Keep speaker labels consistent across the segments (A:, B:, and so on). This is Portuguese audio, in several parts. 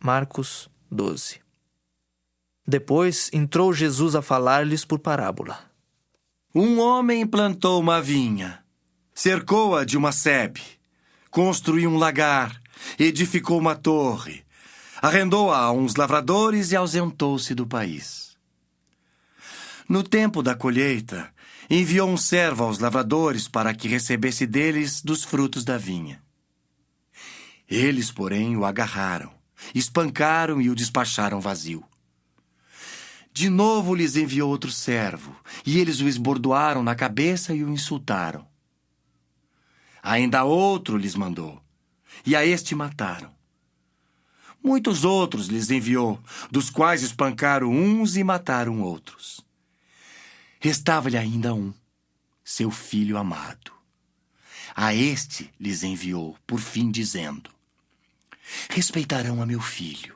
A: Marcos 12. Depois entrou Jesus a falar-lhes por parábola.
B: Um homem plantou uma vinha, cercou-a de uma sebe, construiu um lagar, edificou uma torre, arrendou-a a uns lavradores e ausentou-se do país. No tempo da colheita, enviou um servo aos lavradores para que recebesse deles dos frutos da vinha. Eles, porém, o agarraram, espancaram e o despacharam vazio. De novo lhes enviou outro servo, e eles o esbordoaram na cabeça e o insultaram. Ainda outro lhes mandou, e a este mataram. Muitos outros lhes enviou, dos quais espancaram uns e mataram outros. Restava-lhe ainda um, seu filho amado. A este lhes enviou, por fim, dizendo: respeitarão a meu filho.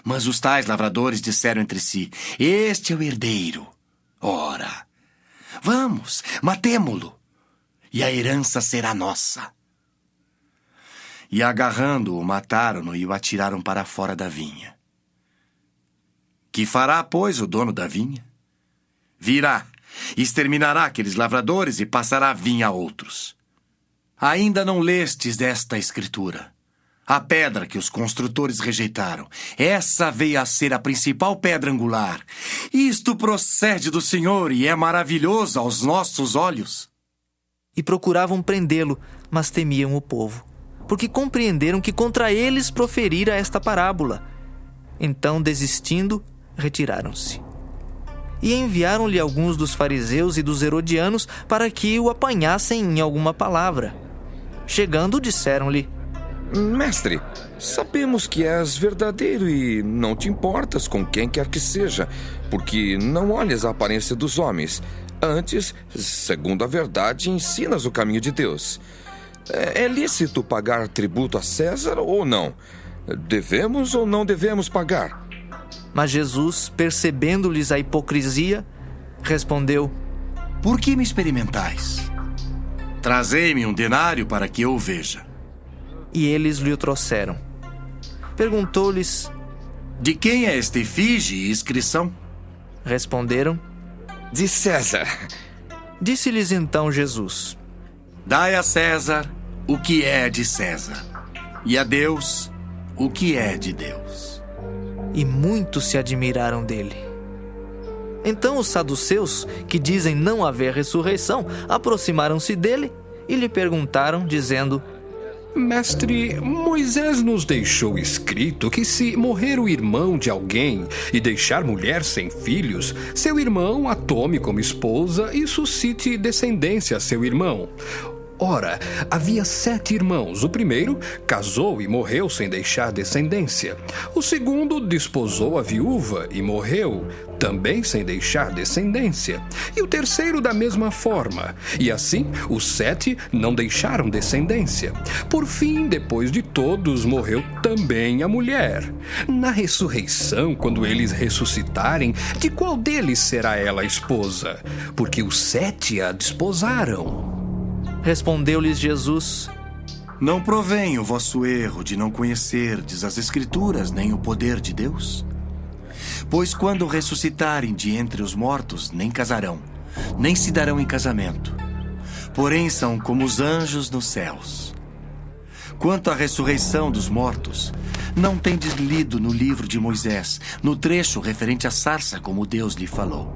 B: Mas os tais lavradores disseram entre si: este é o herdeiro. Ora, vamos, matemo-lo, e a herança será nossa. E agarrando-o, mataram-no e o atiraram para fora da vinha. Que fará, pois, o dono da vinha? Virá, exterminará aqueles lavradores e passará a vinha a outros. Ainda não lestes desta escritura? A pedra que os construtores rejeitaram, essa veio a ser a principal pedra angular. Isto procede do Senhor e é maravilhoso aos nossos olhos.
A: E procuravam prendê-lo, mas temiam o povo, porque compreenderam que contra eles proferira esta parábola. Então, desistindo, retiraram-se. E enviaram-lhe alguns dos fariseus e dos herodianos para que o apanhassem em alguma palavra. Chegando, disseram-lhe:
C: Mestre, sabemos que és verdadeiro e não te importas com quem quer que seja, porque não olhas a aparência dos homens. Antes, segundo a verdade, ensinas o caminho de Deus. É lícito pagar tributo a César ou não? Devemos ou não devemos pagar?
A: Mas Jesus, percebendo-lhes a hipocrisia, respondeu:
B: por que me experimentais? Trazei-me um denário para que eu o veja.
A: E eles lhe o trouxeram. Perguntou-lhes:
B: de quem é esta efígie e inscrição?
A: Responderam:
C: de César.
A: Disse-lhes então Jesus:
B: dai a César o que é de César, e a Deus o que é de Deus.
A: E muitos se admiraram dele. Então os saduceus, que dizem não haver ressurreição, aproximaram-se dele e lhe perguntaram, dizendo:
D: Mestre, Moisés nos deixou escrito que se morrer o irmão de alguém e deixar mulher sem filhos, seu irmão a tome como esposa e suscite descendência a seu irmão. Ora, havia 7 irmãos. O primeiro casou e morreu sem deixar descendência. O segundo desposou a viúva e morreu, também sem deixar descendência. E o terceiro da mesma forma. E assim, os 7 não deixaram descendência. Por fim, depois de todos, morreu também a mulher. Na ressurreição, quando eles ressuscitarem, de qual deles será ela a esposa? Porque os 7 a desposaram.
A: Respondeu-lhes Jesus:
B: não provém o vosso erro de não conhecerdes as Escrituras nem o poder de Deus? Pois quando ressuscitarem de entre os mortos, nem casarão, nem se darão em casamento. Porém são como os anjos nos céus. Quanto à ressurreição dos mortos, não tendes lido no livro de Moisés, no trecho referente à sarça, como Deus lhe falou: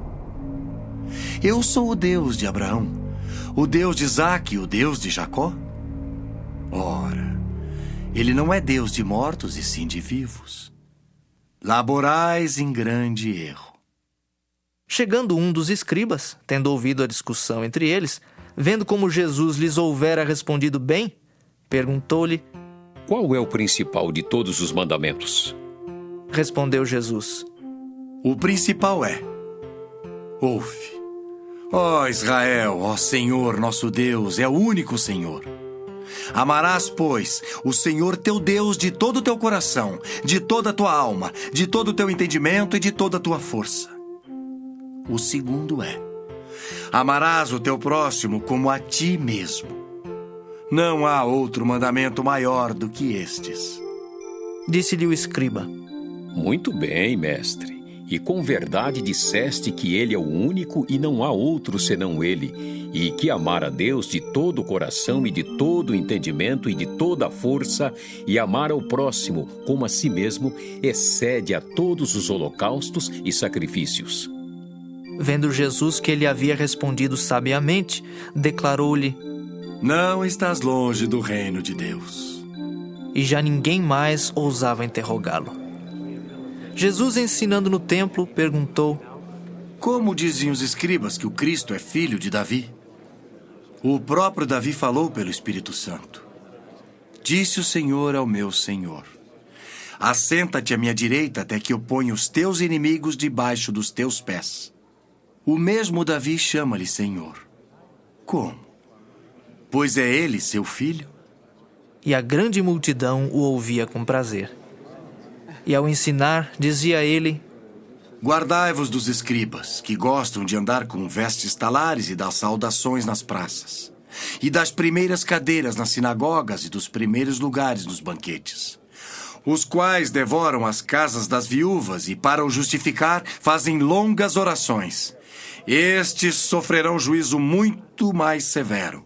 B: eu sou o Deus de Abraão, o Deus de Isaque e o Deus de Jacó? Ora, ele não é Deus de mortos e sim de vivos. Laborais em grande erro.
A: Chegando um dos escribas, tendo ouvido a discussão entre eles, vendo como Jesus lhes houvera respondido bem, perguntou-lhe:
E: qual é o principal de todos os mandamentos?
A: Respondeu Jesus:
B: o principal é: ouve, ó Israel, ó Senhor nosso Deus, é o único Senhor. Amarás, pois, o Senhor teu Deus de todo o teu coração, de toda a tua alma, de todo o teu entendimento e de toda a tua força. O segundo é: amarás o teu próximo como a ti mesmo. Não há outro mandamento maior do que estes.
A: Disse-lhe o escriba:
E: Muito bem, mestre. E com verdade disseste que ele é o único e não há outro senão ele, e que amar a Deus de todo o coração e de todo o entendimento e de toda a força, e amar ao próximo como a si mesmo, excede a todos os holocaustos e sacrifícios.
A: Vendo Jesus que ele havia respondido sabiamente, declarou-lhe:
B: Não estás longe do reino de Deus.
A: E já ninguém mais ousava interrogá-lo. Jesus, ensinando no templo, perguntou:
B: Como dizem os escribas que o Cristo é filho de Davi? O próprio Davi falou pelo Espírito Santo. Disse o Senhor ao meu Senhor: Assenta-te à minha direita até que eu ponha os teus inimigos debaixo dos teus pés. O mesmo Davi chama-lhe Senhor. Como? Pois é ele seu filho?
A: E a grande multidão o ouvia com prazer. E ao ensinar, dizia ele:
B: Guardai-vos dos escribas, que gostam de andar com vestes talares e das saudações nas praças, e das primeiras cadeiras nas sinagogas e dos primeiros lugares nos banquetes, os quais devoram as casas das viúvas e, para o justificar, fazem longas orações. Estes sofrerão juízo muito mais severo.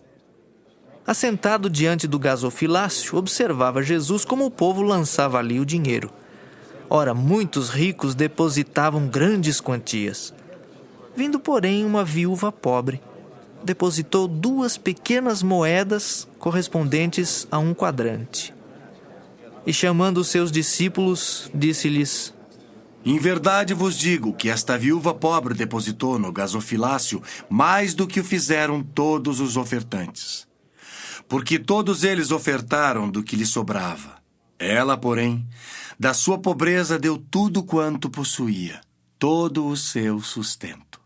A: Assentado diante do gasofilácio, observava Jesus como o povo lançava ali o dinheiro. Ora, muitos ricos depositavam grandes quantias. Vindo, porém, uma viúva pobre, depositou 2 pequenas moedas correspondentes a 1 quadrante. E chamando os seus discípulos, disse-lhes:
B: Em verdade vos digo que esta viúva pobre depositou no gasofilácio mais do que o fizeram todos os ofertantes. Porque todos eles ofertaram do que lhe sobrava. Ela, porém, da sua pobreza deu tudo quanto possuía, todo o seu sustento.